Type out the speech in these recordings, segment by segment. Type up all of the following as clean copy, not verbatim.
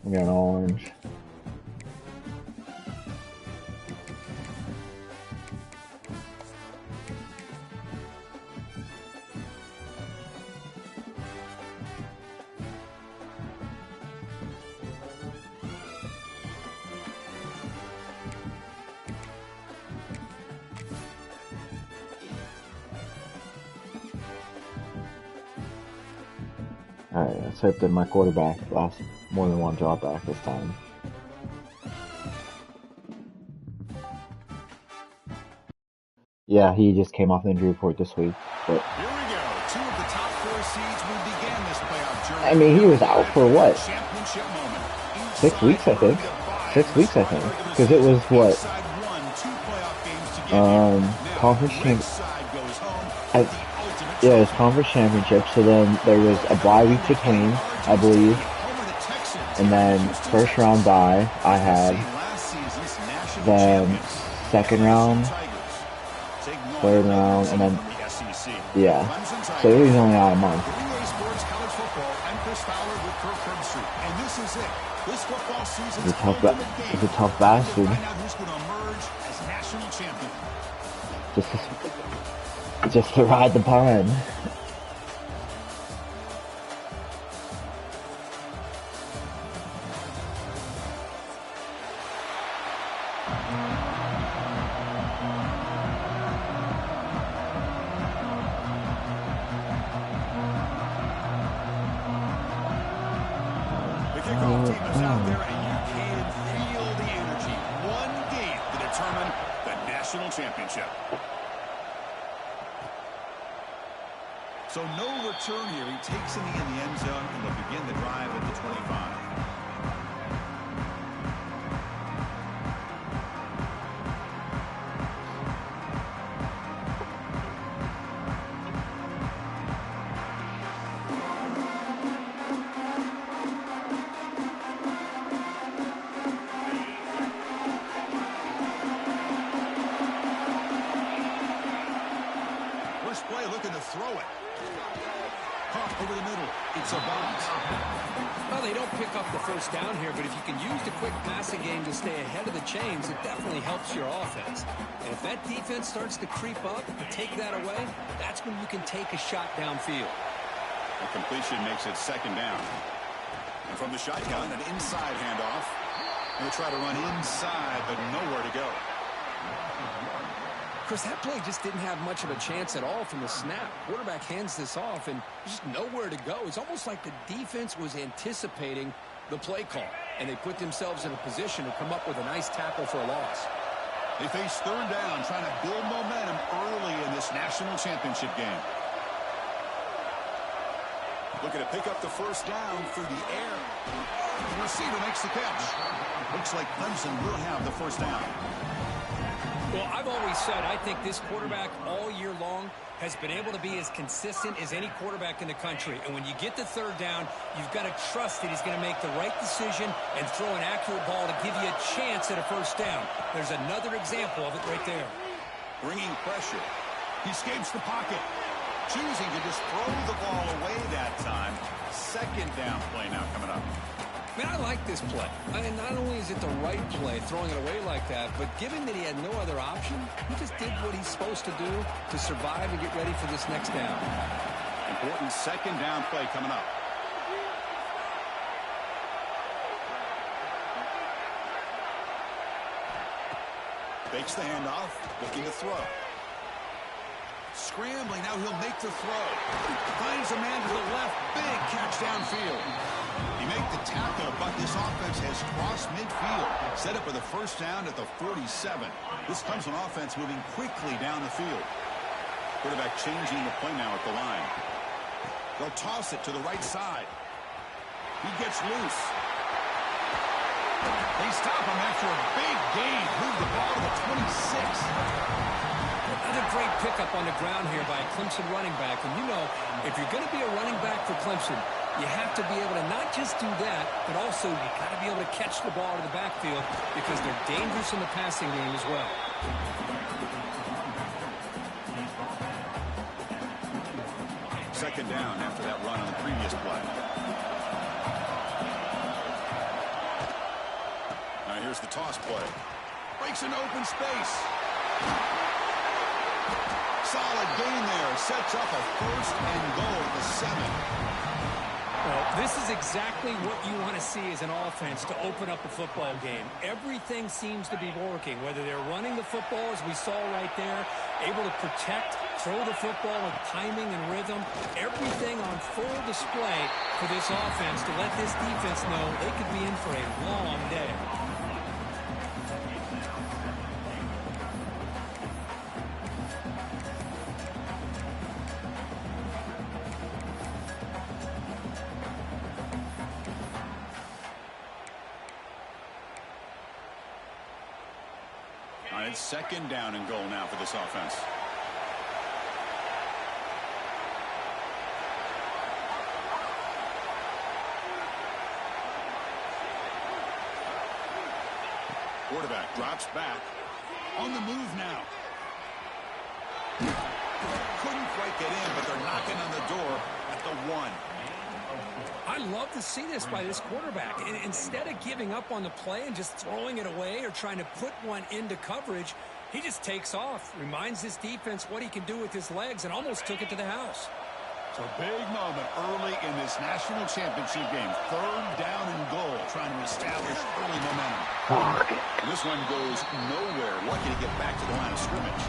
We got an orange. Alright, let's hope that my quarterback lasts more than one drop back this time. Yeah, he just came off the injury report this week. But here we go. 2 of the top 4 seeds who began this playoff journey. I mean, he was out for what? 6 weeks, I think. 6 weeks, I think. Because it was what? Conference championship. Yeah, it was conference championship. So then there was a bye week between, I believe. And then first round bye I had. Then second round, third round, and then yeah. So it was only out a month. He's a tough bastard. Just to ride the pine. Championship. So no return here. He takes it in the end zone and will begin the drive at the 25. Throw it. Pump over the middle. It's a bounce. Well, they don't pick up the first down here, but if you can use the quick passing game to stay ahead of the chains, it definitely helps your offense. And if that defense starts to creep up and take that away, that's when you can take a shot downfield. The completion makes it second down. And from the shotgun, an inside handoff. He'll try to run inside, but nowhere to go. Chris, that play just didn't have much of a chance at all from the snap. Quarterback hands this off, and there's just nowhere to go. It's almost like the defense was anticipating the play call, and they put themselves in a position to come up with a nice tackle for a loss. They face third down, trying to build momentum early in this national championship game. Looking to pick up the first down through the air. The receiver makes the catch. Looks like Clemson will have the first down. Well, I've always said I think this quarterback all year long has been able to be as consistent as any quarterback in the country. And when you get the third down, you've got to trust that he's going to make the right decision and throw an accurate ball to give you a chance at a first down. There's another example of it right there. Bringing pressure. He escapes the pocket. Choosing to just throw the ball away that time. Second down play now coming up. Man, I like this play. I mean, not only is it the right play, throwing it away like that, but given that he had no other option, he just did what he's supposed to do to survive and get ready for this next down. Important second down play coming up. Fakes the handoff, looking to throw. Scrambling, now he'll make the throw. Finds a man to the left, big catch downfield. He made the tackle, but this offense has crossed midfield. Set up with a first down at the 47. This comes an offense moving quickly down the field. Quarterback changing the play now at the line. They'll toss it to the right side. He gets loose. They stop him after a big gain. Move the ball to the 26. Another great pickup on the ground here by a Clemson running back. And you know, if you're going to be a running back for Clemson, you have to be able to not just do that, but also you got to be able to catch the ball to the backfield because they're dangerous in the passing game as well. Second down after that run on the previous play. Here's the toss play. Breaks an open space. Solid gain there. Sets up a 1st and goal at the 7. Well, this is exactly what you want to see as an offense to open up a football game. Everything seems to be working, whether they're running the football, as we saw right there, able to protect, throw the football with timing and rhythm. Everything on full display for this offense to let this defense know they could be in for a long day. All right, 2nd down and goal now for this offense. Quarterback drops back. On the move now. Couldn't quite get in, but they're knocking on the door at the 1. I love to see this by this quarterback. And instead of giving up on the play and just throwing it away or trying to put one into coverage, he just takes off, reminds his defense what he can do with his legs, and almost took it to the house. It's a big moment early in this national championship game. 3rd down and goal, trying to establish early momentum. And this one goes nowhere. Lucky to get back to the line of scrimmage.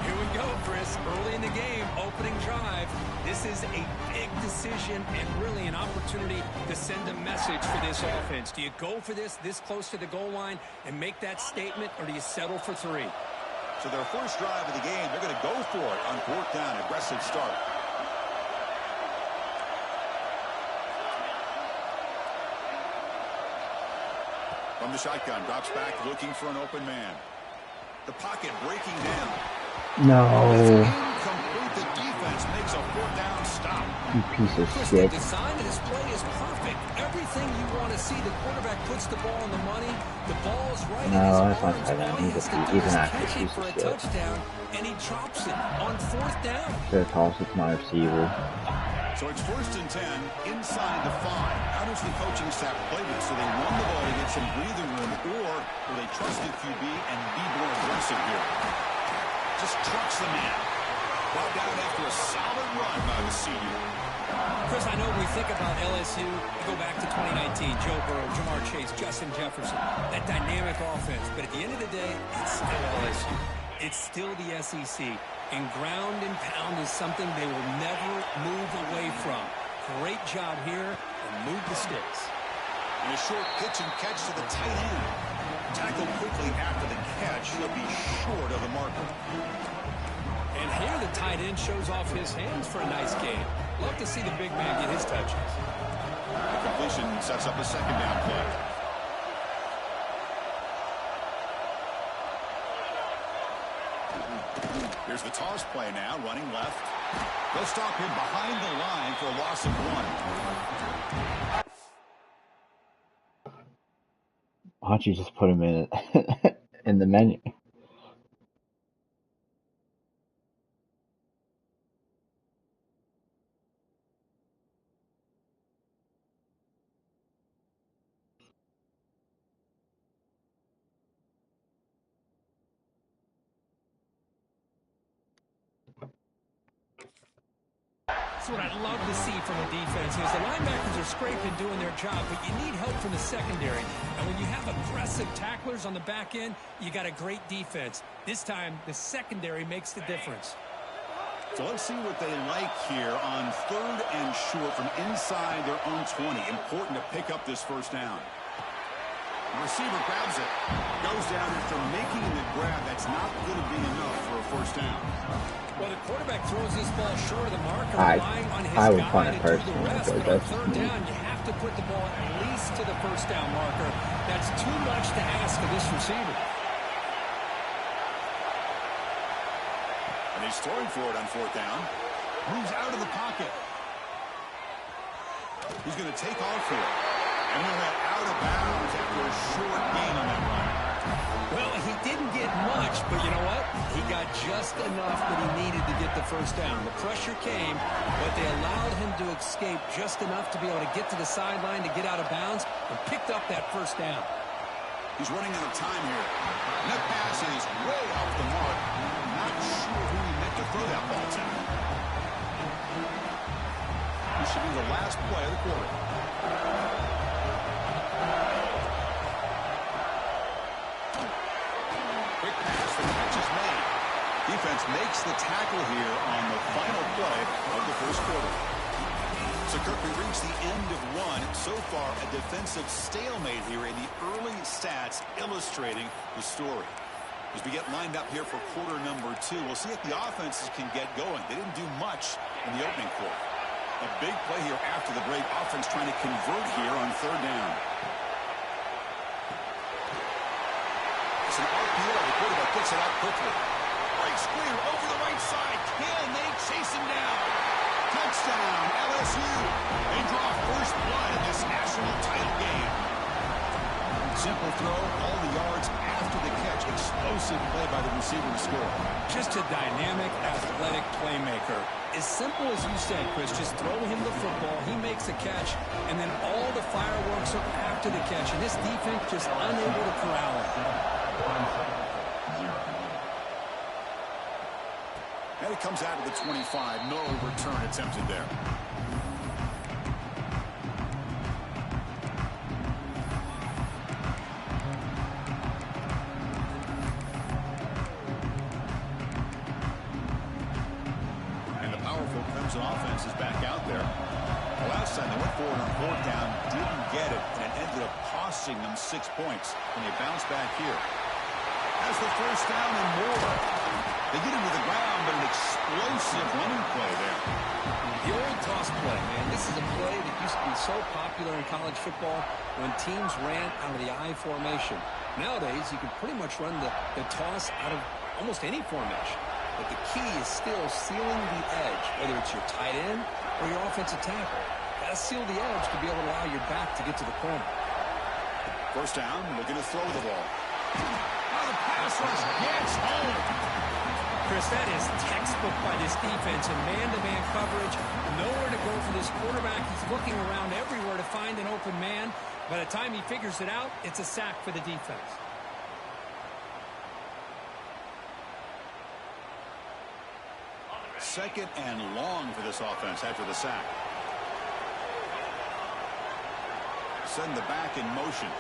Here we go, Chris. Early in the game, opening drive. This is a big decision and really an opportunity to send a message for this offense. Do you go for this close to the goal line and make that statement, or do you settle for 3? So their first drive of the game, they're going to go for it on 4th down. Aggressive start. From the shotgun, drops back, looking for an open man. The pocket breaking down. No. Incomplete. The defense makes a 4th down stop. You piece of Chris, shit. the design of this play is perfect. Everything you want to see. The quarterback puts the ball on the money. The ball's right in his No, that's not arms. tight end. All he has to do He's is an actual catch it piece for of a shit. touchdown, and he drops it on 4th down. Should have tossed it to my receiver. So it's 1st and 10, inside the 5. How does the coaching staff play this? So they run the ball to get some breathing room, or will they trust the QB and be more aggressive here? Just trucks the man. Brought down after a solid run by the senior. Chris, I know we think about LSU, we go back to 2019, Joe Burrow, Jamar Chase, Justin Jefferson, that dynamic offense. But at the end of the day, it's still LSU. It's still the SEC. And ground and pound is something they will never move away from. Great job here, and move the sticks. And a short pitch and catch to the tight end. Tackled quickly after the catch. He'll be short of the marker. And here the tight end shows off his hands for a nice game. Love to see the big man get his touches. The completion sets up a 2nd down play. Here's the toss play now, running left. They'll stop him behind the line for a loss of 1. Why don't you just put him in in the menu? That's what I love to see from a defense is the linebackers are scraping, doing their job, but you need help from the secondary. And when you have aggressive tacklers on the back end, you got a great defense. This time, the secondary makes the difference. So let's see what they like here on 3rd and short from inside their own 20. Important to pick up this 1st down. The receiver grabs it. Goes down after making the grab. That's not going to be enough for a 1st down. Well, the quarterback throws this ball short of the marker, I relying on his would guy punt to it do the personally, rest. but But on that's 3rd me. down, you have to put the ball at least to the 1st down marker. That's too much to ask of this receiver. And he's throwing for it on 4th down. Moves out of the pocket. He's going to take off here. And he'll head out of bounds after a short gain on that run. Well, he didn't get much, but you know what? He got just enough that he needed to get the 1st down. The pressure came, but they allowed him to escape just enough to be able to get to the sideline, to get out of bounds, and picked up that 1st down. He's running out of time here. And that pass is way off the mark. Not sure who he meant to throw that ball to. This should be the last play of the quarter. Quick pass. The catch is made. Defense makes the tackle here on the final play of the first quarter. So, Kirk, we reached the end of one. So far, a defensive stalemate here in the early stats illustrating the story. As we get lined up here for quarter number 2, we'll see if the offenses can get going. They didn't do much in the opening quarter. A big play here after the break. Offense trying to convert here on third down. It's an RPO. The quarterback gets it out quickly. Breaks clear over the right side. Can they chase him down? Touchdown, LSU. They draw first blood in this national title game. Simple throw, all the yards after the catch. Explosive play by the receiver to score. Just a dynamic, athletic playmaker. As simple as you said, Chris, just throw him the football, he makes a catch, and then all the fireworks are after the catch. And this defense just unable to corral him. And it comes out of the 25. No return attempted there. And the powerful Clemson offense is back out there. The last time they went forward on fourth down, didn't get it, and it ended up costing them 6 points. And they bounce back here. Has the first down and more. They get him to the ground, but an explosive running play there. The old toss play, man. This is a play that used to be so popular in college football when teams ran out of the I formation. Nowadays, you can pretty much run the toss out of almost any formation. But the key is still sealing the edge, whether it's your tight end or your offensive tackle. Got to seal the edge to be able to allow your back to get to the corner. First down, looking to throw the ball. Now the pass rush gets home. Chris, that is textbook by this defense and man-to-man coverage. Nowhere to go for this quarterback. He's looking around everywhere to find an open man. By the time he figures it out, it's a sack for the defense. Second and long for this offense after the sack. Send the back in motion.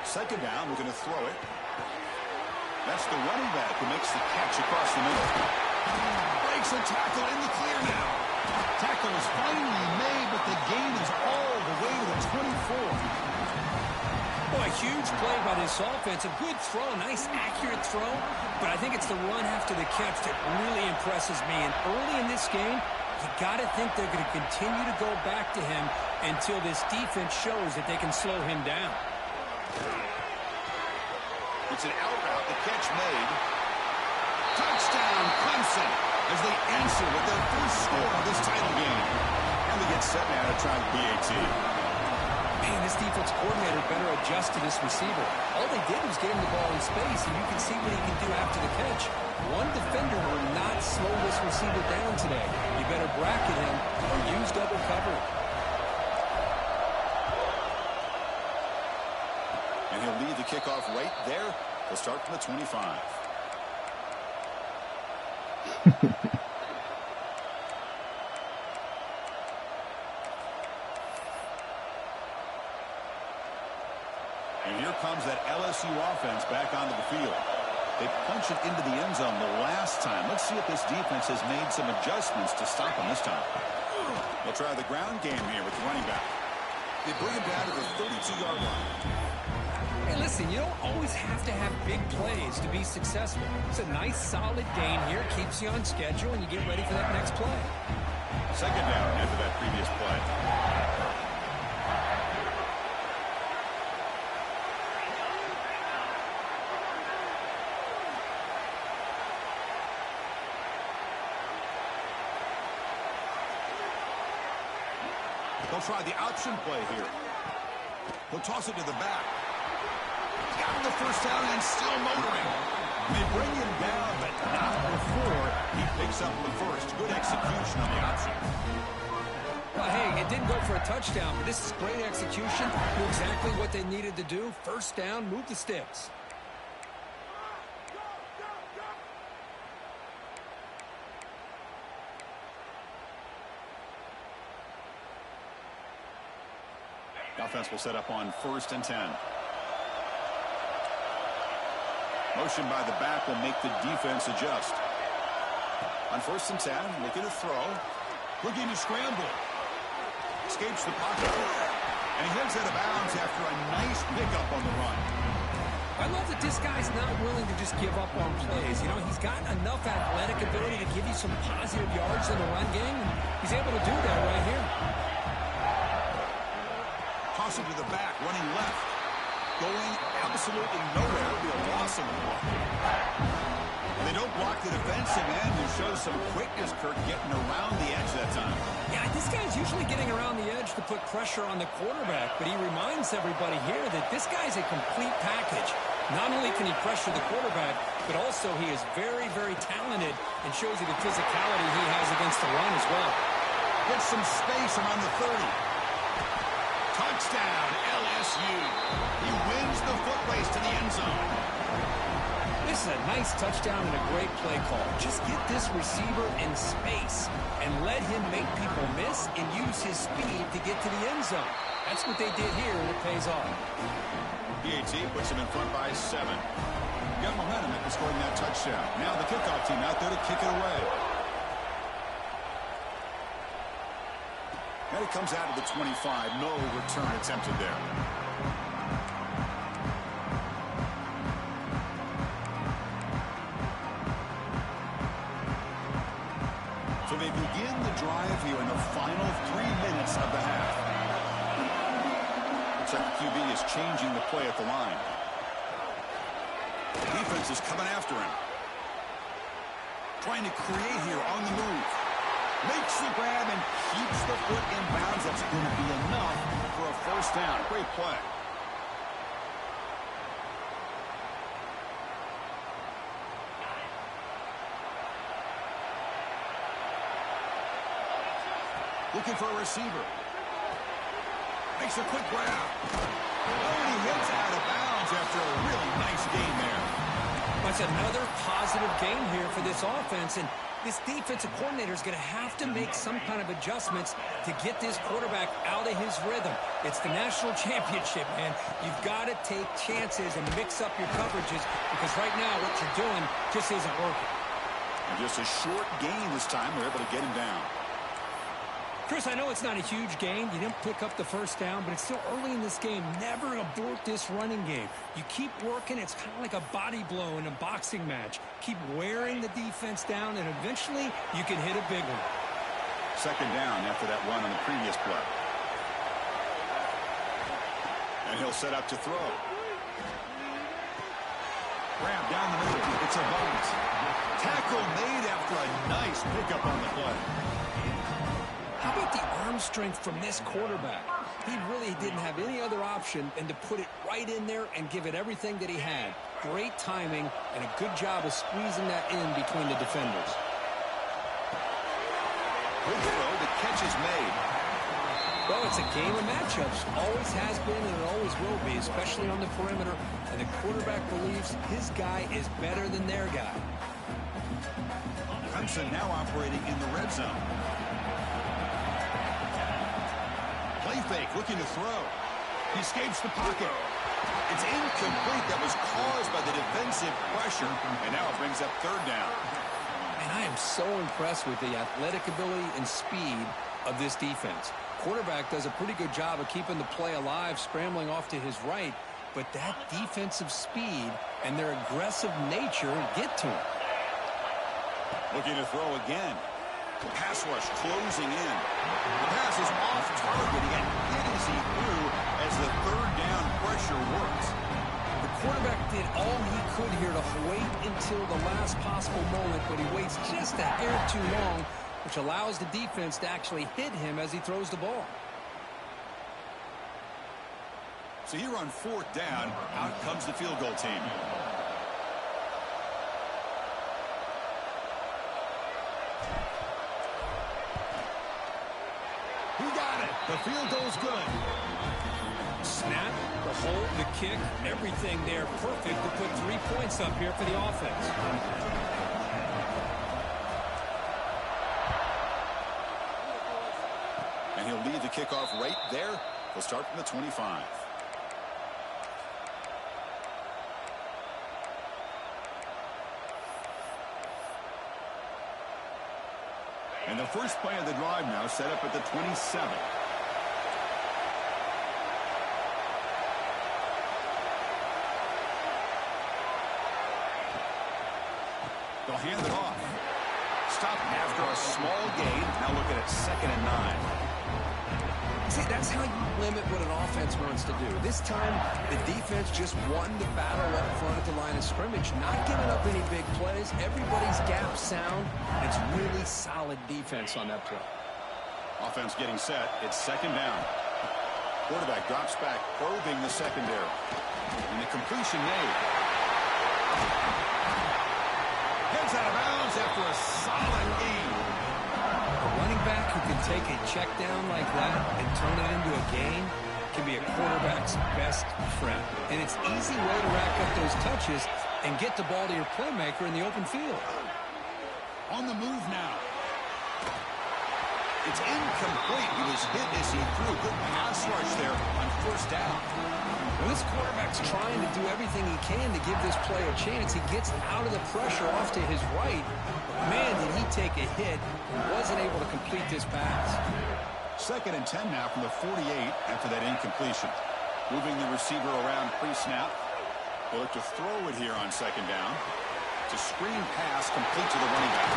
Second down, we're going to throw it. That's the running back who makes the catch across the middle. Breaks a tackle in the clear now. Tackle is finally made, but the gain is all the way to the 24. Boy, a huge play by this offense. A good throw, nice accurate throw. But I think it's the run after the catch that really impresses me. And early in this game, you got to think they're going to continue to go back to him until this defense shows that they can slow him down. It's an out route, the catch made. Touchdown, Clemson, as they answer with their first score of this title game. And they get set now to try PAT. Man, this defense coordinator better adjust to this receiver. All they did was get him the ball in space, and you can see what he can do after the catch. One defender will not slow this receiver down today. You better bracket him or use double coverage. And he'll lead the kickoff right there. He'll start from the 25. And here comes that LSU offense back onto the field. They punch it into the end zone the last time. Let's see if this defense has made some adjustments to stop them this time. They'll try the ground game here with the running back. They bring him down to the 32-yard line. Hey, listen, you don't always have to have big plays to be successful. It's a nice, solid gain here. Keeps you on schedule, and you get ready for that next play. Second down after that previous play. They'll try the option play here. He'll toss it to the back. Got the first down and still motoring. They bring him down, but not before he picks up the first. Good execution on the option. Well, hey, it didn't go for a touchdown, but this is great execution. Knew exactly what they needed to do. First down, move the sticks. Offense will set up on 1st and 10. Motion by the back will make the defense adjust. On 1st and 10, looking to throw. Looking to scramble. Escapes the pocket. And he heads out of bounds after a nice pickup on the run. I love that this guy's not willing to just give up on plays. You know, he's got enough athletic ability to give you some positive yards in the run game. And he's able to do that right here. Toss it to the back, running left. Going absolutely nowhere. It'll be a loss of the ball. They don't block the defensive end, who shows some quickness, Kirk, getting around the edge that time. Yeah, this guy's usually getting around the edge to put pressure on the quarterback, but he reminds everybody here that this guy's a complete package. Not only can he pressure the quarterback, but also he is very, very talented and shows you the physicality he has against the run as well. Gets some space around the 30. Touchdown, LSU. He wins the foot race to the end zone. This is a nice touchdown and a great play call. Just get this receiver in space and let him make people miss and use his speed to get to the end zone. That's what they did here, and it pays off. PAT puts him in front by 7. Got momentum after scoring that touchdown. Now the kickoff team out there to kick it away. Now he comes out of the 25. No return attempted there. So they begin the drive here in the final 3 minutes of the half. Looks like the QB is changing the play at the line. The defense is coming after him. Trying to create here on the move. Makes the grab and keeps the foot in bounds. That's going to be enough for a first down. Great play. Looking for a receiver. Makes a quick grab. Oh, he hits out of bounds after a really nice gain there. That's another positive gain here for this offense, and this defensive coordinator is going to have to make some kind of adjustments to get this quarterback out of his rhythm. It's the national championship, man. You've got to take chances and mix up your coverages, because right now what you're doing just isn't working. And just a short gain this time. They're able to get him down. Chris, I know it's not a huge gain. You didn't pick up the first down, but it's still early in this game. Never abort this running game. You keep working. It's kind of like a body blow in a boxing match. Keep wearing the defense down, and eventually you can hit a big one. Second down after that run on the previous play. And he'll set up to throw. Grab down the middle. It's a bunt. Tackle made after a nice pickup on the play. How about the arm strength from this quarterback? He really didn't have any other option than to put it right in there and give it everything that he had. Great timing and a good job of squeezing that in between the defenders. Good throw. The catch is made. Well, it's a game of matchups. Always has been and it always will be, especially on the perimeter. And the quarterback believes his guy is better than their guy. Clemson now operating in the red zone. Play fake, looking to throw. He escapes the pocket. It's incomplete. That was caused by the defensive pressure. And now it brings up third down. And I am so impressed with the athletic ability and speed of this defense. Quarterback does a pretty good job of keeping the play alive, scrambling off to his right. But that defensive speed and their aggressive nature get to him. Looking to throw again. The pass rush closing in. The pass is off target. He got hit as he threw as the third down pressure works. The quarterback did all he could here to wait until the last possible moment, but he waits just a hair too long, which allows the defense to actually hit him as he throws the ball. So here on fourth down, out comes the field goal team. He The field goal's good. Snap, the hold, the kick, everything there perfect to put 3 points up here for the offense. And he'll lead the kickoff right there. He'll start from the 25. And the first play of the drive now set up at the 27. They'll hand it off. Stop after a small gain. Now look at it, 2nd and 9. See, that's how you limit what an offense wants to do. This time, the defense just won the battle up front at the line of scrimmage, not giving up any big plays. Everybody's gap sound. It's really solid defense on that play. Offense getting set. It's 2nd down. Quarterback drops back, probing the secondary. And the completion made. Heads out of bounds after a solid gain. A running back who can take a check down like that and turn it into a gain can be a quarterback's best friend. And it's an easy way to rack up those touches and get the ball to your playmaker in the open field. On the move now. It's incomplete. He was hit as he threw. Good pass rush there on 1st down. Well, this quarterback's trying to do everything he can to give this play a chance. He gets out of the pressure off to his right. Man, did he take a hit and wasn't able to complete this pass. 2nd and 10 now from the 48 after that incompletion. Moving the receiver around pre-snap. They'll look to throw it here on 2nd down. It's a screen pass complete to the running back.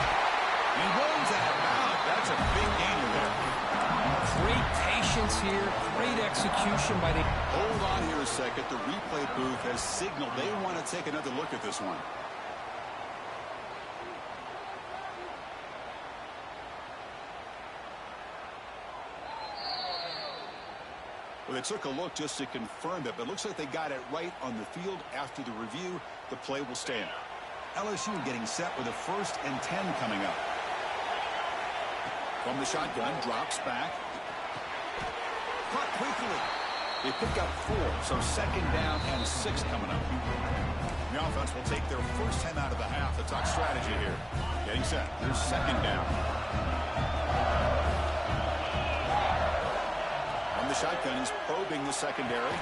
And he runs out of bounds. That's a big gainer there. Great patience here. Great execution by the... Hold on here a second. The replay booth has signaled they want to take another look at this one. Well, they took a look just to confirm it, but it looks like they got it right on the field. After the review, the play will stand. LSU getting set with a 1st and 10 coming up. From the shotgun, drops back. Caught quickly. They pick up 4, so 2nd down and 6 coming up. The offense will take their first 10 out of the half. The talk strategy here. Getting set. Here's 2nd down. From the shotgun, he's probing the secondary.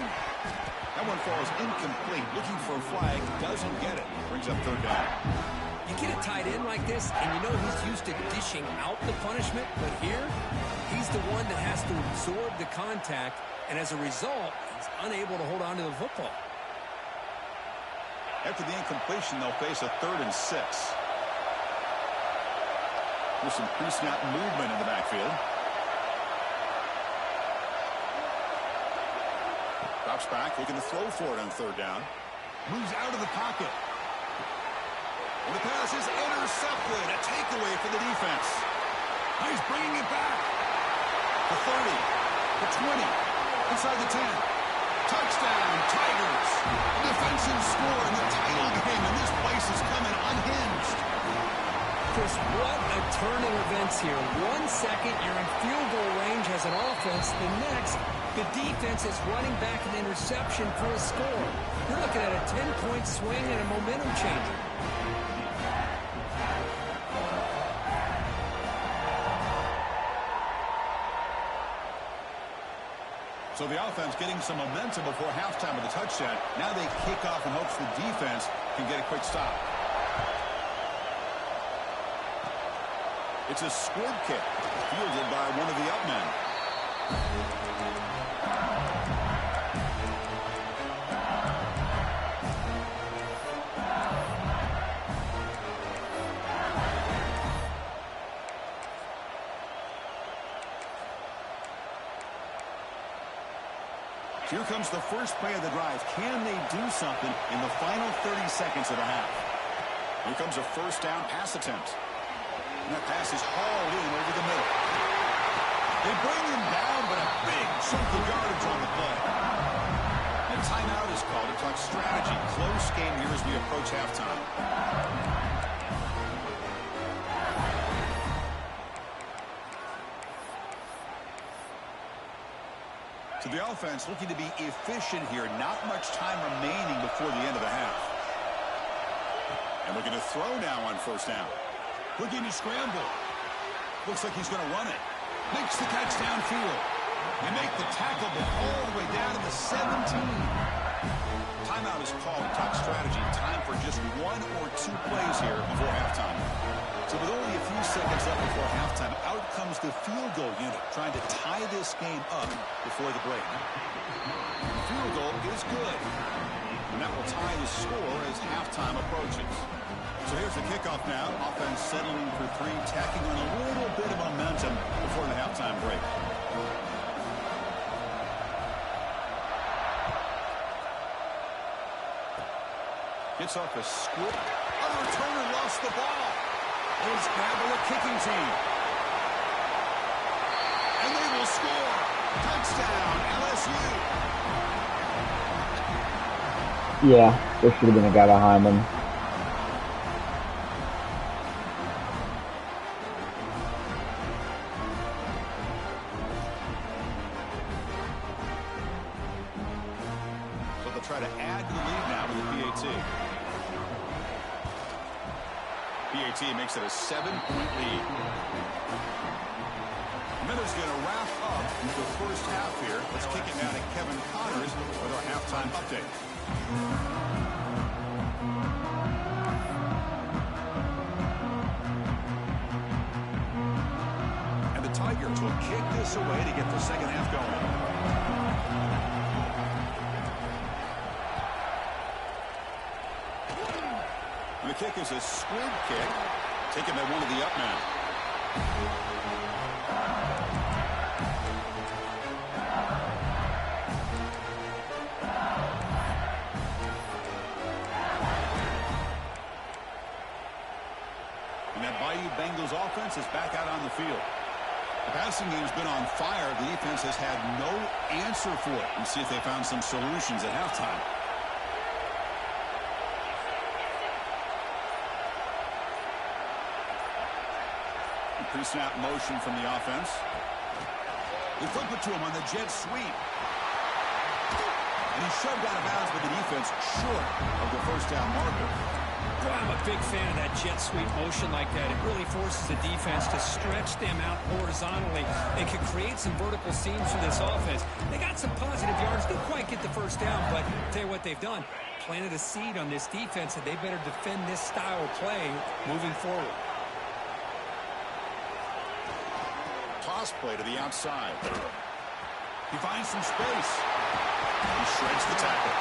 That one falls incomplete. Looking for a flag. Doesn't get it. Brings up 3rd down. You get a tight end like this, and you know he's used to dishing out the punishment, but here, he's the one that has to absorb the contact, and as a result, he's unable to hold on to the football. After the incompletion, they'll face a 3rd and 6. There's some pre-snap movement in the backfield. Drops back, looking to throw for it on 3rd down. Moves out of the pocket. And the pass is intercepted. A takeaway for the defense. Now he's bringing it back. The 30, the 20, inside the 10. Touchdown, Tigers. The defensive score in the title game, and this place is coming unhinged. Chris, what a turn of events here. 1 second, you're in field goal range as an offense. The next, the defense is running back an interception for a score. You're looking at a 10-point swing and a momentum changer. So the offense getting some momentum before halftime with a touchdown. Now they kick off in hopes the defense can get a quick stop. It's a squib kick, fielded by one of the up men. Here comes the first play of the drive. Can they do something in the final 30 seconds of the half? Here comes a 1st down pass attempt. And that pass is hauled in over the middle. They bring him down, but a big chunk of yardage on the play. And a timeout is called to talk strategy. Close game here as we approach halftime. So the offense looking to be efficient here. Not much time remaining before the end of the half. And looking to throw now on first down. Looking to scramble. Looks like he's going to run it. Makes the catch downfield. They make the tackle, but all the way down to the 17. Timeout is called. Talk strategy. Time for just 1 or 2 plays here before halftime. So with only a few seconds left before halftime, out comes the field goal unit, trying to tie this game up before the break. The field goal is good. And that will tie the score as halftime approaches. So here's the kickoff now. Offense settling for 3, tacking on a little bit of momentum before the halftime break. Gets off a squib. Oh, the returner lost the ball. It's grabbed by the kicking team. And they will score. Touchdown, LSU. Yeah, there should have been a guy behind him. So they'll try to add to the lead now with the PAT. PAT makes it a 7-point lead. Miller's going to wrap up the first half here. Let's kick it now to Kevin Connors with our halftime update. And the Tigers will kick this away to get the second half going. And the kick is a squib kick, taken by one of the up men. And that Bayou Bengals offense is back out on the field. The passing game's been on fire. The defense has had no answer for it. We'll see if they found some solutions at halftime. Pre-snap motion from the offense. They flip it to him on the jet sweep. And he's shoved out of bounds by the defense short of the first down marker. Well, I'm a big fan of that jet sweep motion like that. It really forces the defense to stretch them out horizontally. It can create some vertical seams for this offense. They got some positive yards. Didn't quite get the first down, but I'll tell you what they've done. Planted a seed on this defense, and they better defend this style of play moving forward. Toss play to the outside. He finds some space. He shreds the tackle.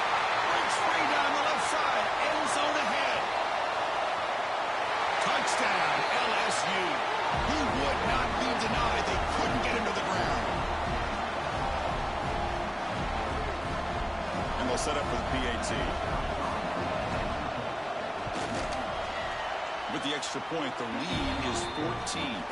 Breaks free down the left side. End zone ahead. Touchdown, LSU. He would not be denied. They couldn't get him to the ground. And they'll set up for the PAT. With the extra point, the lead is 14.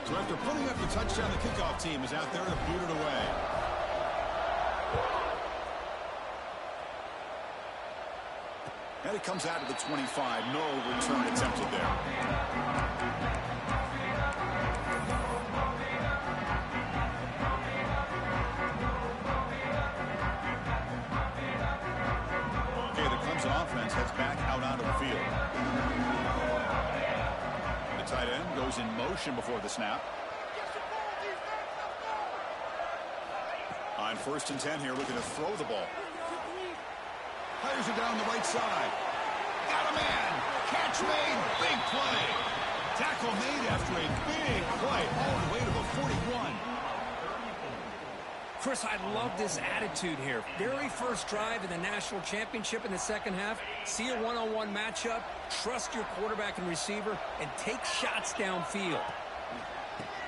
So after putting up the touchdown, the kickoff team is out there to boot it away. And it comes out to the 25. No return attempted there. Okay, the Clemson offense heads back out onto the field. The tight end goes in motion before the snap. On 1st and 10 here, looking to throw the ball. Fires it down the right side. Got a man. Catch made. Big play. Tackle made after a big play all the way to the 41. Chris, I love this attitude here. Very first drive in the national championship in the second half. See a one-on-one matchup. Trust your quarterback and receiver, and take shots downfield.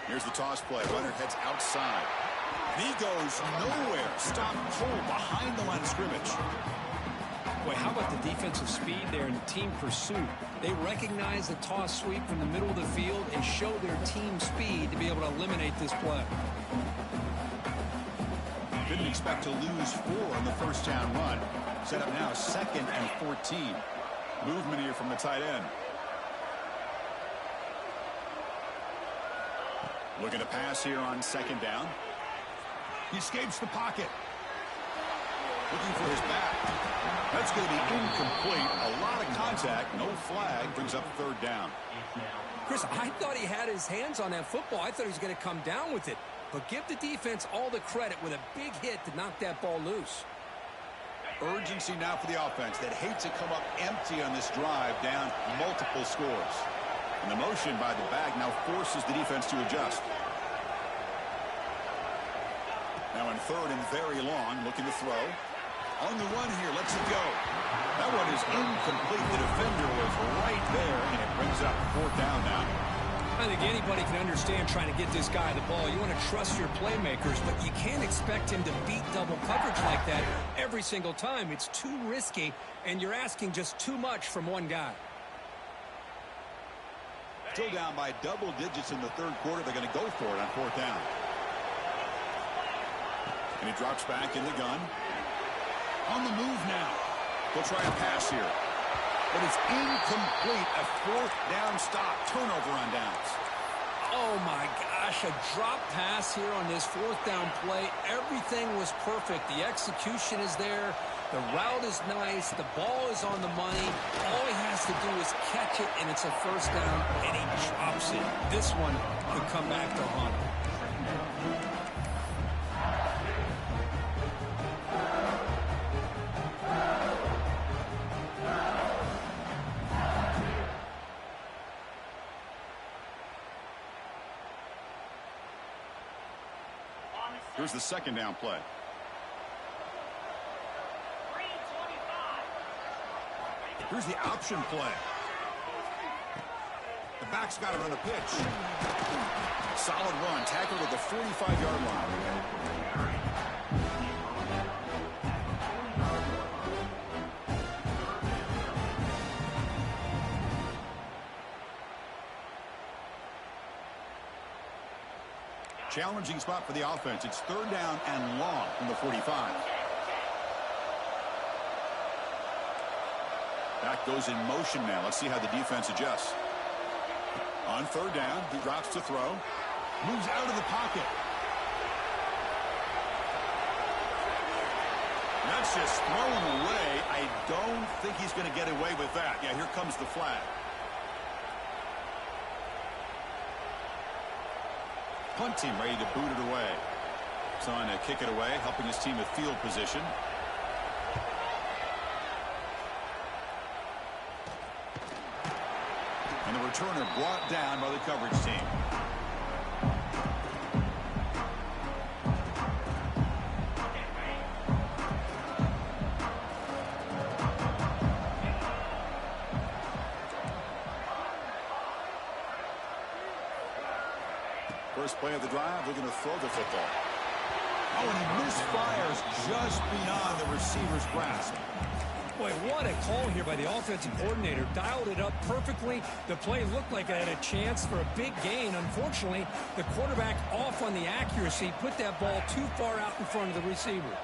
Here's the toss play. Runner heads outside. And he goes nowhere. Stop cold behind the line of scrimmage. Boy, how about the defensive speed there in team pursuit? They recognize the toss sweep from the middle of the field and show their team speed to be able to eliminate this play. Didn't expect to lose 4 on the first down run. Set up now 2nd and 14. Movement here from the tight end. Looking to pass here on 2nd down. He escapes the pocket. Looking for his back. That's going to be incomplete. A lot of contact. No flag. Brings up 3rd down. Chris, I thought he had his hands on that football. I thought he was going to come down with it. But give the defense all the credit with a big hit to knock that ball loose. Urgency now for the offense that hates to come up empty on this drive, down multiple scores. And the motion by the back now forces the defense to adjust. Now in 3rd and very long, looking to throw. On the run here, lets it go. That one is incomplete. The defender was right there, and it brings up 4th down now. I think anybody can understand trying to get this guy the ball. You want to trust your playmakers, but you can't expect him to beat double coverage like that every single time. It's too risky, and you're asking just too much from one guy. Still down by double digits in the 3rd quarter. They're going to go for it on 4th down. And he drops back in the gun. On the move now. He'll try a pass here. But it's incomplete. A 4th down stop. Turnover on downs. Oh, my gosh. A drop pass here on this 4th down play. Everything was perfect. The execution is there. The route is nice. The ball is on the money. All he has to do is catch it, and it's a 1st down, and he drops it. This one could come back to haunt him. Here's the 2nd down play. Here's the option play. The back's got it on a pitch. Solid run. Tackled at the 45-yard line. Challenging spot for the offense. It's 3rd down and long from the 45. Back goes in motion now. Let's see how the defense adjusts. On 3rd down, he drops to throw. Moves out of the pocket. That's just thrown away. I don't think he's going to get away with that. Yeah, here comes the flag. Punt team ready to boot it away. Trying to kick it away, helping his team with field position. And the returner brought down by the coverage team. First play of the drive, looking to throw the football. Oh, and he misfires just beyond the receiver's grasp. Boy, what a call here by the offensive coordinator. Dialed it up perfectly. The play looked like it had a chance for a big gain. Unfortunately, the quarterback off on the accuracy, put that ball too far out in front of the receiver.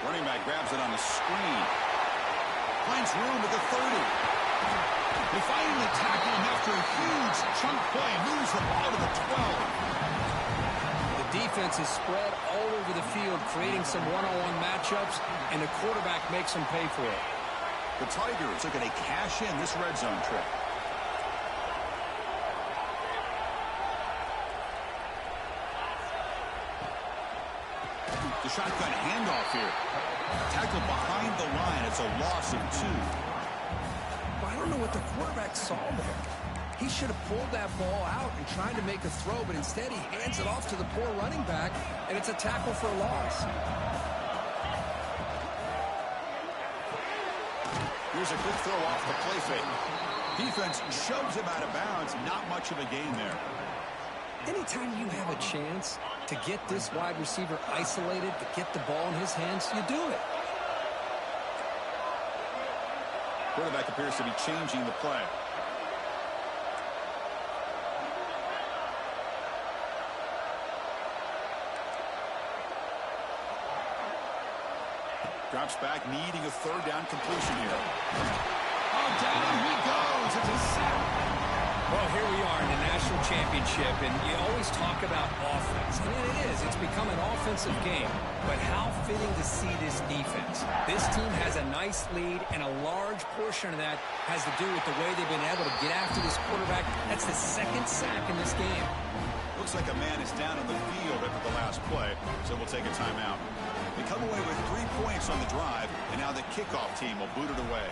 Running back grabs it on the screen. Finds room at the 30. They finally tackle him after a huge chunk play. Moves the ball to the 12. The defense is spread all over the field, creating some one-on-one matchups, and the quarterback makes them pay for it. The Tigers are going to cash in this red zone trip. The shotgun handoff here. Tackled behind the line. It's a loss of 2. I don't know what the quarterback saw there. He should have pulled that ball out and tried to make a throw, but instead he hands it off to the poor running back, and it's a tackle for a loss. Here's a quick throw off the play fake. Defense shoves him out of bounds. Not much of a gain there. Anytime you have a chance to get this wide receiver isolated, to get the ball in his hands, you do it. Quarterback appears to be changing the play. Drops back, needing a third down completion here. Oh, down he goes. It's a sack. Well, here we are in the national championship, and you always talk about offense. And it is. It's become an offensive game. But how fitting to see this defense. This team has a nice lead, and a large portion of that has to do with the way they've been able to get after this quarterback. That's the second sack in this game. Looks like a man is down on the field after the last play, so we'll take a timeout. They come away with 3 points on the drive, and now the kickoff team will boot it away.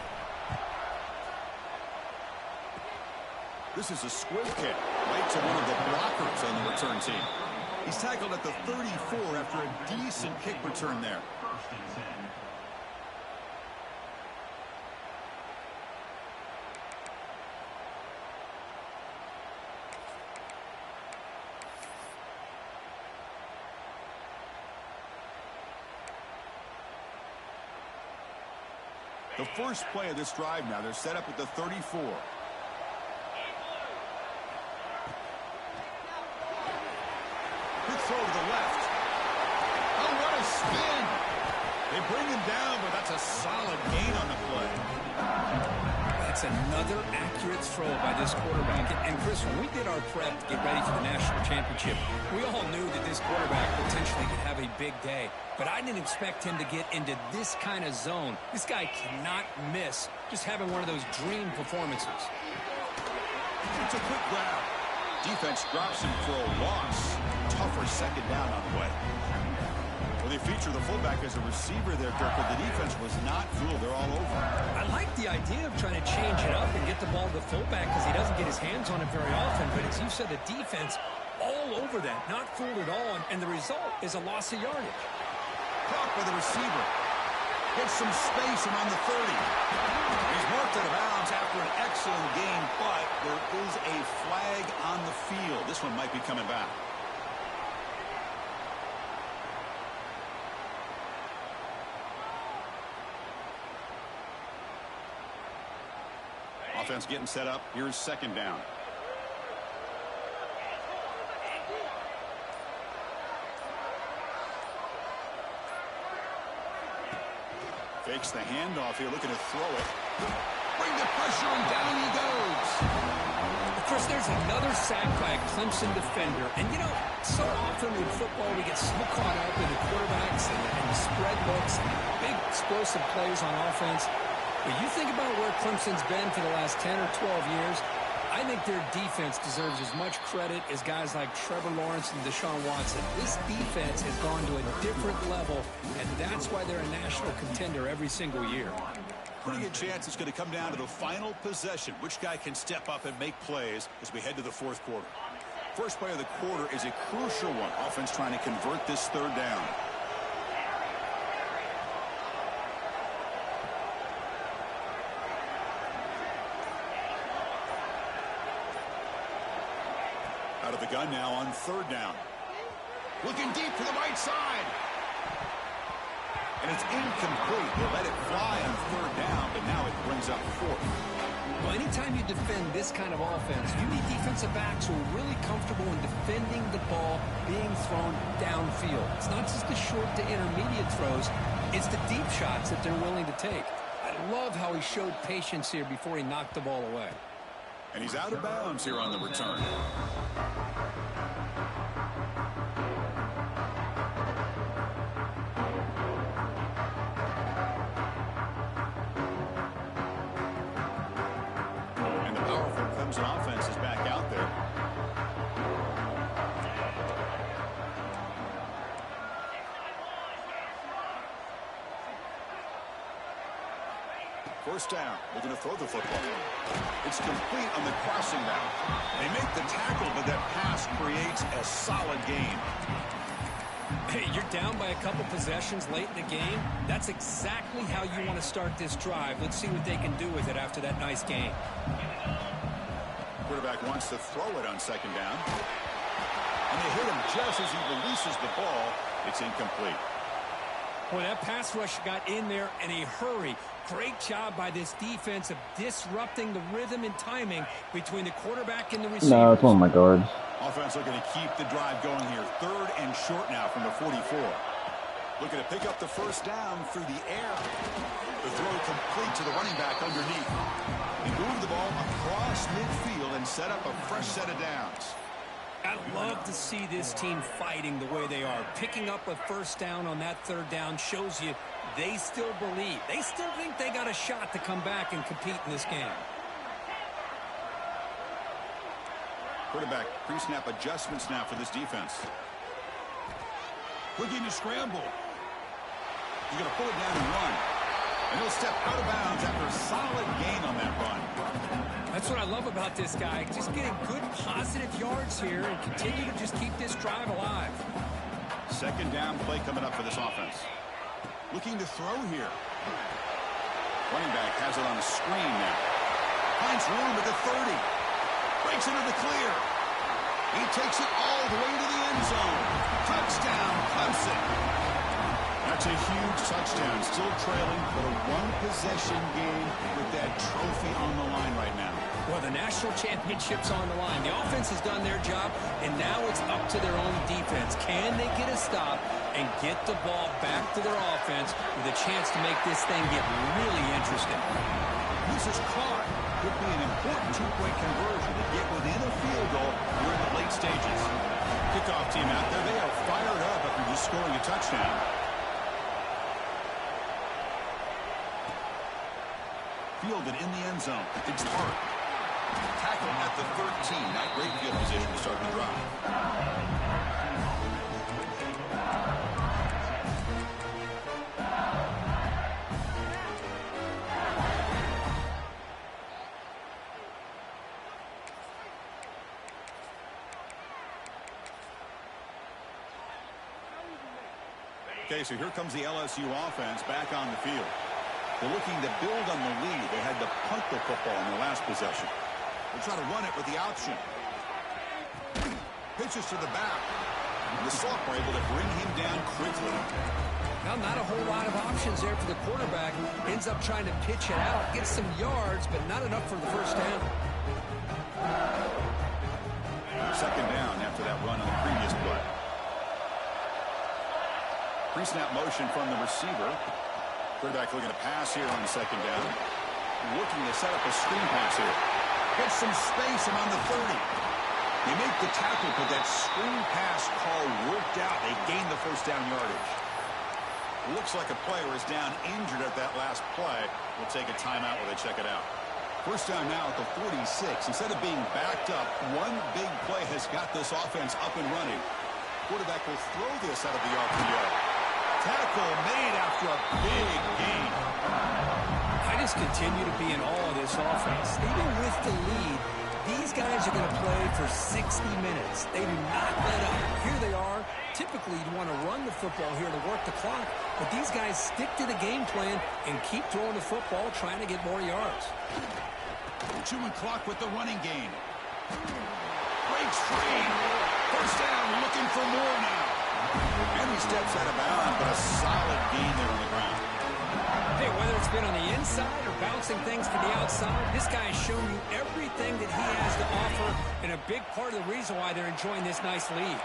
This is a squib kick right to one of the blockers on the return team. He's tackled at the 34 after a decent kick return there. The first play of this drive now, they're set up at the 34. Good throw to the left. Oh, what a spin. They bring him down, but that's a solid gain on the play. That's another accurate throw by this quarterback. And Chris, when we did our prep to get ready for the national championship, we all knew that this quarterback potentially could have a big day. But I didn't expect him to get into this kind of zone. This guy cannot miss just having one of those dream performances. It's a quick grab. Defense drops him for a loss. Tougher second down on the way. Well, they feature the fullback as a receiver there, Dirk, but the defense was not fooled. They're all over. I like the idea of trying to change it up and get the ball to the fullback because he doesn't get his hands on it very often. But as you said, the defense all over that, not fooled at all. And the result is a loss of yardage. Caught by the receiver. Gets some space around the 30. He's marked out of bounds after an excellent game, but there is a flag on the field. This one might be coming back. Offense getting set up. Here's second down. Fakes the handoff here, looking to throw it. Bring the pressure, and down he goes. Of course, there's another sack by a Clemson defender. And, you know, so often in football we get so caught up in the quarterbacks and the spread looks and big explosive plays on offense. But you think about where Clemson's been for the last 10 or 12 years, I think their defense deserves as much credit as guys like Trevor Lawrence and Deshaun Watson. This defense has gone to a different level, and that's why they're a national contender every single year. Pretty good chance it's going to come down to the final possession. Which guy can step up and make plays as we head to the fourth quarter? First play of the quarter is a crucial one. Offense trying to convert this third down. Out of the gun now on third down. Looking deep to the right side. And it's incomplete. They let it fly on third down, but now it brings up fourth. Well, anytime you defend this kind of offense, you need defensive backs who are really comfortable in defending the ball being thrown downfield. It's not just the short to intermediate throws. It's the deep shots that they're willing to take. I love how he showed patience here before he knocked the ball away. And he's out of bounds here on the return. And the powerful Clemson offense is back out there. First down. They're going to throw the football. It's complete on the crossing route. They make the tackle, but that pass creates a solid gain. Hey, you're down by a couple possessions late in the game. That's exactly how you want to start this drive. Let's see what they can do with it after that nice gain. Quarterback wants to throw it on second down. And they hit him just as he releases the ball. It's incomplete. Boy, that pass rush got in there in a hurry. Great job by this defense of disrupting the rhythm and timing between the quarterback and the receiver. No, it's one of my guards. Offense looking to keep the drive going here. Third and short now from the 44. Looking to pick up the first down through the air. The throw complete to the running back underneath. He moved the ball across midfield and set up a fresh set of downs. I'd love to see this team fighting the way they are. Picking up a first down on that third down shows you they still believe. They still think they got a shot to come back and compete in this game. Quarterback pre-snap adjustments now for this defense. Looking to scramble. He's going to pull it down and run. And he'll step out of bounds after a solid gain on that run. That's what I love about this guy. Just getting good positive yards here and continue to just keep this drive alive. Second down play coming up for this offense. Looking to throw here. Running back has it on the screen now. Finds room at the 30. Breaks into the clear. He takes it all the way to the end zone. Touchdown, Clemson. That's a huge touchdown. Still trailing, but a one-possession game with that trophy on the line right now. Well, the national championship's on the line. The offense has done their job, and now it's up to their own defense. Can they get a stop and get the ball back to their offense with a chance to make this thing get really interesting? This is caught. Could be an important two-point conversion to get within a field goal during the late stages. Kickoff team out there. They are fired up after just scoring a touchdown. Fielded in the end zone. It's Hart. Tackle at the 13. Not great field position to start the drive. Okay, so here comes the LSU offense back on the field. They're looking to build on the lead. They had to punt the football in their last possession. They'll try to run it with the option. Pitches to the back. The sophomore able to bring him down quickly. Now, not a whole lot of options there for the quarterback. Ends up trying to pitch it out, get some yards, but not enough for the first down. Second down after that run on the previous play. Pre-snap motion from the receiver. Quarterback looking to pass here on second down. Looking to set up a screen pass here. Gets some space around the 30. They make the tackle, but that screen pass call worked out. They gained the first down yardage. Looks like a player is down injured at that last play. We'll take a timeout while they check it out. First down now at the 46. Instead of being backed up, one big play has got this offense up and running. Quarterback will throw this out of the RPO. Tackle made after a big gain. I just continue to be in awe of this offense. Even with the lead, these guys are going to play for 60 minutes. They do not let up. Here they are. Typically, you'd want to run the football here to work the clock, but these guys stick to the game plan and keep throwing the football, trying to get more yards. Chewing clock with the running game. Breaks free. First down, looking for more now. And he steps out of bounds, but a solid gain there on the ground. Hey, whether it's been on the inside or bouncing things to the outside, this guy has shown you everything that he has to offer, and a big part of the reason why they're enjoying this nice lead.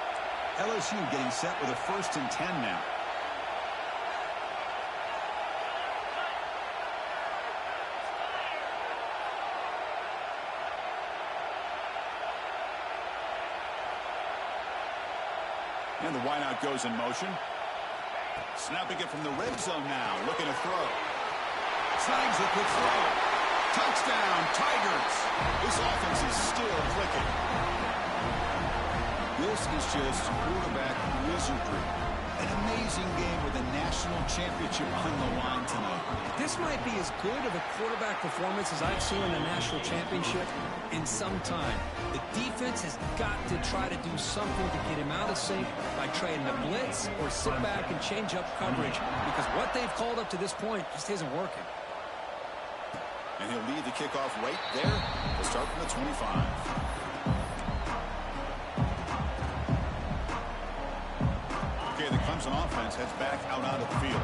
LSU getting set with a 1st and 10 now. And the wideout goes in motion. Snapping it from the red zone now. Looking to throw. Snags a quick throw. Touchdown, Tigers. This offense is still clicking. This is just quarterback wizardry. An amazing game with a national championship on the line tonight. This might be as good of a quarterback performance as I've seen in a national championship in some time. The defense has got to try to do something to get him out of sync by trying to blitz or sit back and change up coverage, because what they've called up to this point just isn't working. And he'll lead the kickoff right there. We'll start from the 25. Okay, the Clemson offense heads back out onto the field.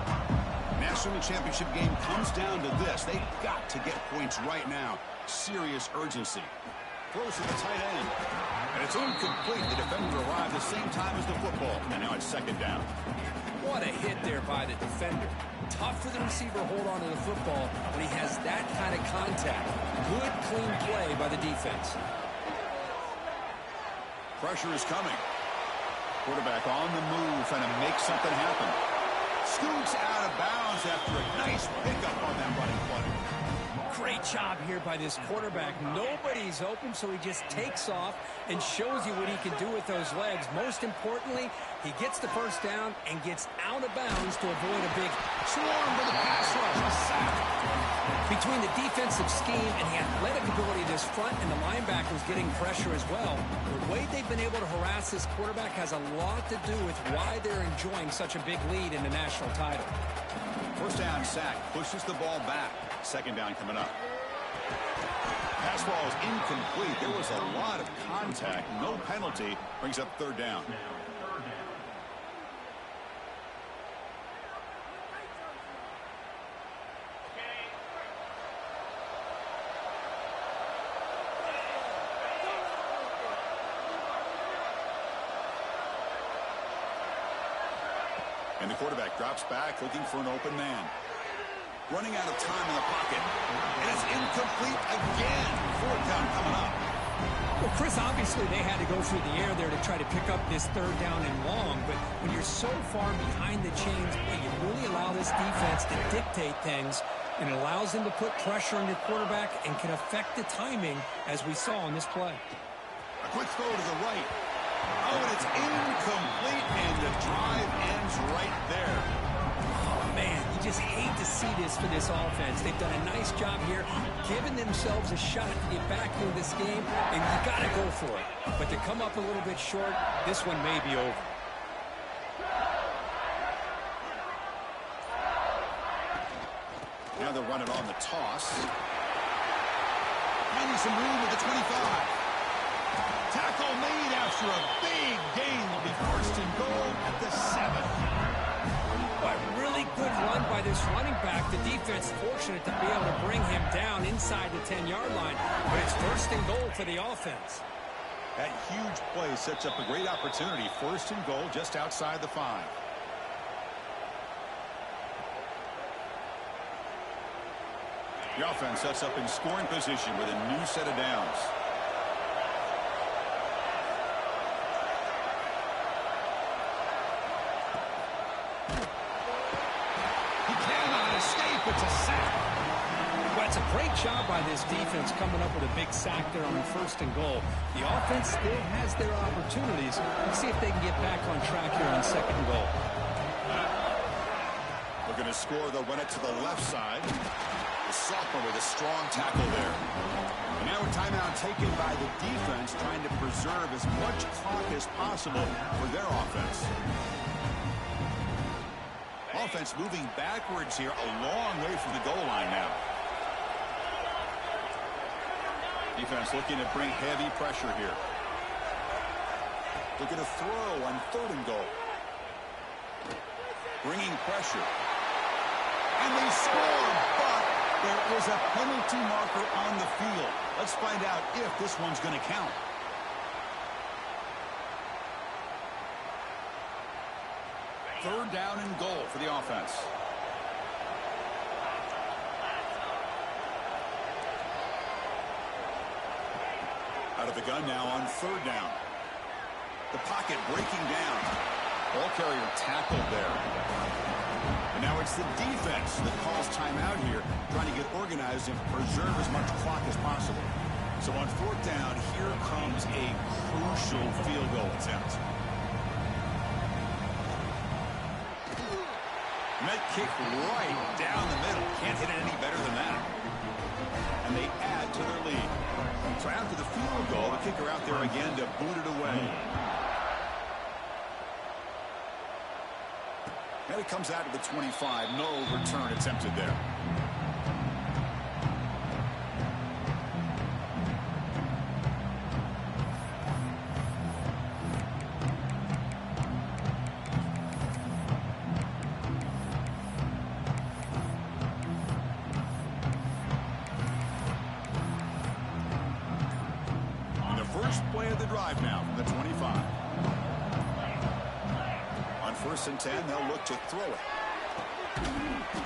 National championship game comes down to this. They've got to get points right now. Serious urgency. throws to the tight end. And it's incomplete. The defender arrived the same time as the football. And now it's second down. What a hit there by the defender. Tough for the receiver to hold on to the football when he has that kind of contact. Good, clean play by the defense. Pressure is coming. Quarterback on the move, trying to make something happen. Scoots out of bounds after a nice pickup on that running play. Great job here by this quarterback. Nobody's open, so he just takes off and shows you what he can do with those legs. Most importantly, he gets the first down and gets out of bounds to avoid a big swarm with a pass rush, a sack. Between the defensive scheme and the athletic ability of this front and the linebackers getting pressure as well, the way they've been able to harass this quarterback has a lot to do with why they're enjoying such a big lead in the national title. First down sack, pushes the ball back. Second down coming up. Pass ball is incomplete. There was a lot of contact. No penalty. Brings up third down. And the quarterback drops back, looking for an open man. Running out of time in the pocket. And it's incomplete again. Fourth down coming up. Well, Chris, obviously they had to go through the air there to try to pick up this third down and long. But when you're so far behind the chains, you really allow this defense to dictate things. And it allows them to put pressure on your quarterback and can affect the timing, as we saw on this play. A quick throw to the right. Oh, and it's incomplete, and the drive ends right there. Oh, man, you just hate to see this for this offense. They've done a nice job here, giving themselves a shot to get back into this game, and you got to go for it. But to come up a little bit short, this one may be over. Now they're running on the toss. Finding some room at the 25. Tackle made after a big gain. Will be first and goal at the 7. A really good run by this running back. The defense fortunate to be able to bring him down inside the 10-yard line. But it's first and goal for the offense. That huge play sets up a great opportunity. First and goal just outside the 5. The offense sets up in scoring position with a new set of downs. It's a sack. Well, it's a great job by this defense coming up with a big sack there on first and goal. The offense still has their opportunities. Let's see if they can get back on track here on second and goal. Looking to score, they'll run it to the left side. The sophomore with a strong tackle there. And now a timeout taken by the defense, trying to preserve as much clock as possible for their offense. Offense moving backwards here, a long way from the goal line now. Defense looking to bring heavy pressure here. Looking to throw on third and goal. Bringing pressure. And they score, but there is a penalty marker on the field. Let's find out if this one's going to count. Third down and goal for the offense. Out of the gun now on third down. The pocket breaking down. Ball carrier tackled there. And now it's the defense that calls timeout here, trying to get organized and preserve as much clock as possible. So on fourth down, here comes a crucial field goal attempt. Met kick right down the middle. Can't hit it any better than that. And they add to their lead. So after the field goal, the kicker out there again to boot it away. And it comes out of the 25. No return attempted there. first play of the drive now from the 25. On 1st and 10, they'll look to throw it.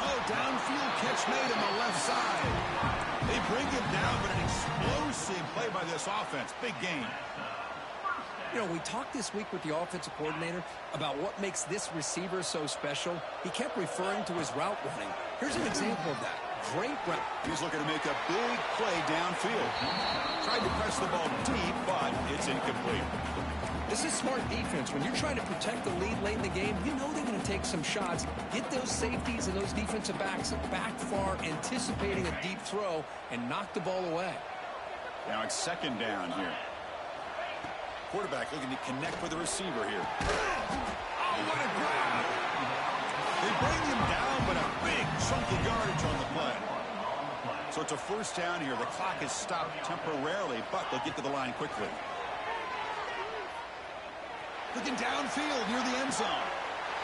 Oh, downfield catch made on the left side. They bring him down, but an explosive play by this offense. Big gain. You know, we talked this week with the offensive coordinator about what makes this receiver so special. He kept referring to his route running. Here's an example of that. Great route. He's looking to make a big play downfield. Tried to press the ball deep, but it's incomplete. This is smart defense. When you're trying to protect the lead late in the game, you know they're going to take some shots. Get those safeties and those defensive backs back far, anticipating a deep throw, and knock the ball away. Now it's 2nd down here. Quarterback looking to connect with the receiver here. Oh, what a grab! They bring him down, but a big chunk of yardage on the play. So it's a 1st down here. The clock is stopped temporarily, but they'll get to the line quickly. Looking downfield near the end zone.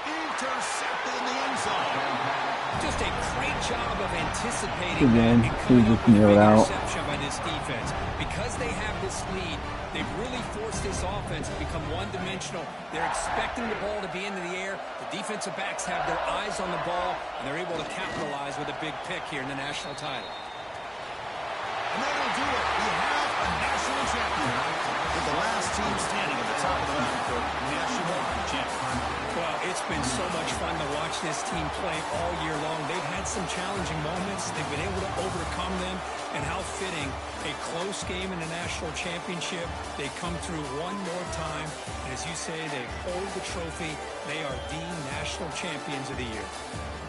Intercepted in the end zone. Just a great job of anticipating Good man. that and coming up with a Kneel big it out. interception by this defense. Because they have this lead, they've really forced this offense to become one-dimensional. They're expecting the ball to be into the air. The defensive backs have their eyes on the ball, and they're able to capitalize with a big pick here in the national title. And that'll do it. We have a national champion with the last team standing at the top of the mountain for national champion. Well, it's been so much fun to watch this team play all year long. They've had some challenging moments. They've been able to overcome them. And how fitting, a close game in the national championship. They come through one more time. And as you say, they hold the trophy. They are the national champions of the year.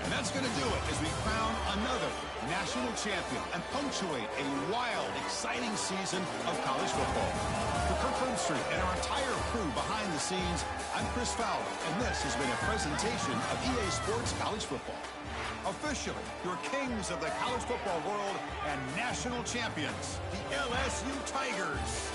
And that's going to do it as we crown another national champion and punctuate a wild, exciting season of college football. For Kirk Herbstreit and our entire crew behind the scenes, I'm Chris Fowler, and this has been a presentation of EA Sports College Football. Officially, your kings of the college football world and national champions, the LSU Tigers.